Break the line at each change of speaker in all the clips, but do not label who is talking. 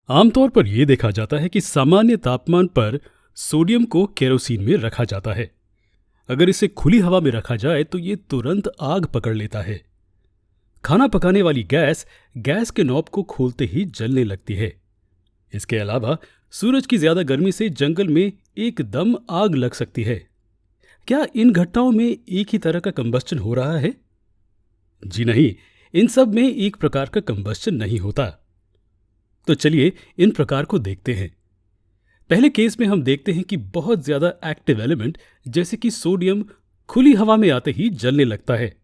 आमतौर पर यह देखा जाता है कि सामान्य तापमान पर सोडियम को केरोसिन में रखा जाता है। अगर इसे खुली हवा में रखा जाए तो ये तुरंत आग पकड़ लेता है। खाना पकाने वाली गैस गैस के नॉब को खोलते ही जलने लगती है। इसके अलावा सूरज की ज्यादा गर्मी से जंगल में एकदम आग लग सकती है। क्या इन घटनाओं में एक ही तरह का कंबस्चन हो रहा है? जी नहीं, इन सब में एक प्रकार का कंबस्चन नहीं होता। तो चलिए इन प्रकार को देखते हैं। पहले केस में हम देखते हैं कि बहुत ज्यादा एक्टिव एलिमेंट जैसे कि सोडियम खुली हवा में आते ही जलने लगता है।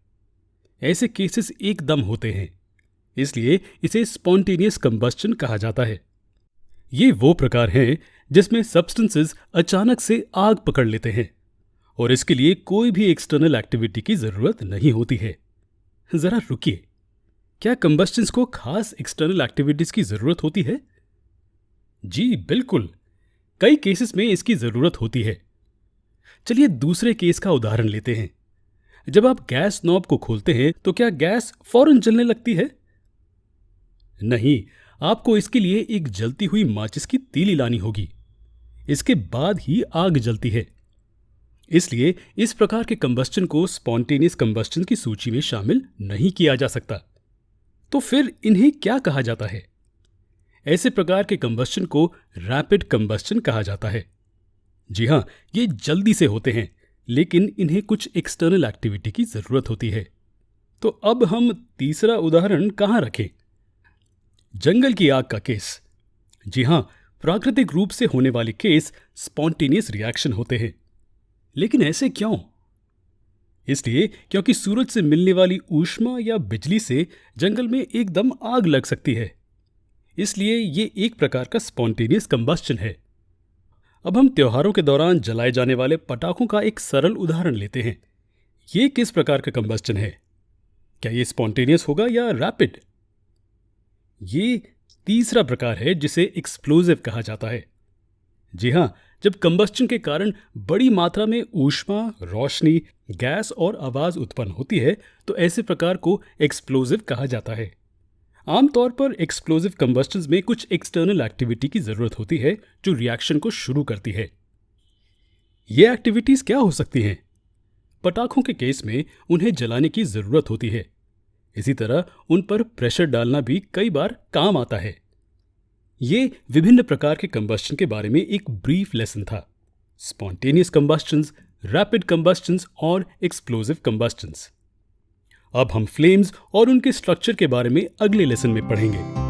ऐसे केसेस एकदम होते हैं, इसलिए इसे स्पॉन्टेनियस कंबस्चन कहा जाता है। ये वो प्रकार हैं जिसमें सब्सटेंसेस अचानक से आग पकड़ लेते हैं और इसके लिए कोई भी एक्सटर्नल एक्टिविटी की जरूरत नहीं होती है। जरा रुकिए, क्या कंबस्चंस को खास एक्सटर्नल एक्टिविटीज की जरूरत होती है? जी बिल्कुल, कई केसेस में इसकी जरूरत होती है। चलिए दूसरे केस का उदाहरण लेते हैं। जब आप गैस नॉब को खोलते हैं तो क्या गैस फौरन जलने लगती है? नहीं, आपको इसके लिए एक जलती हुई माचिस की तीली लानी होगी। इसके बाद ही आग जलती है। इसलिए इस प्रकार के कंबस्चन को स्पॉन्टेनियस कंबस्चन की सूची में शामिल नहीं किया जा सकता। तो फिर इन्हें क्या कहा जाता है? ऐसे प्रकार के कंबस्चन को रैपिड कंबस्चन कहा जाता है। जी हाँ, ये जल्दी से होते हैं, लेकिन इन्हें कुछ एक्सटर्नल एक्टिविटी की जरूरत होती है। तो अब हम तीसरा उदाहरण कहाँ रखें? जंगल की आग का केस। जी हाँ, प्राकृतिक रूप से होने वाले केस स्पॉन्टेनियस रिएक्शन होते हैं। लेकिन ऐसे क्यों? इसलिए क्योंकि सूरज से मिलने वाली ऊष्मा या बिजली से जंगल में एकदम आग लग सकती है। इसलिए ये एक प्रकार का स्पॉन्टेनियस कंबस्चन है। अब हम त्योहारों के दौरान जलाए जाने वाले पटाखों का एक सरल उदाहरण लेते हैं। ये किस प्रकार का कंबस्चन है? क्या ये स्पॉन्टेनियस होगा या रैपिड? ये तीसरा प्रकार है जिसे एक्सप्लोजिव कहा जाता है। जी हाँ, जब कंबस्चन के कारण बड़ी मात्रा में ऊष्मा, रोशनी, गैस और आवाज उत्पन्न होती है तो ऐसे प्रकार को एक्सप्लोजिव कहा जाता है। आमतौर पर एक्सप्लोजिव कंबस्टन्स में कुछ एक्सटर्नल एक्टिविटी की जरूरत होती है जो रिएक्शन को शुरू करती है। ये एक्टिविटीज क्या हो सकती हैं? पटाखों के केस में उन्हें जलाने की जरूरत होती है। इसी तरह उन पर प्रेशर डालना भी कई बार काम आता है। ये विभिन्न प्रकार के कंबस्चन के बारे में एक ब्रीफ लेसन था। स्पॉन्टेनियस कंबस्चन्स, रैपिड कंबस्चन्स और एक्सप्लोजिव कंबस्चन्स। अब हम फ्लेम्स और उनके स्ट्रक्चर के बारे में अगले लेसन में पढ़ेंगे।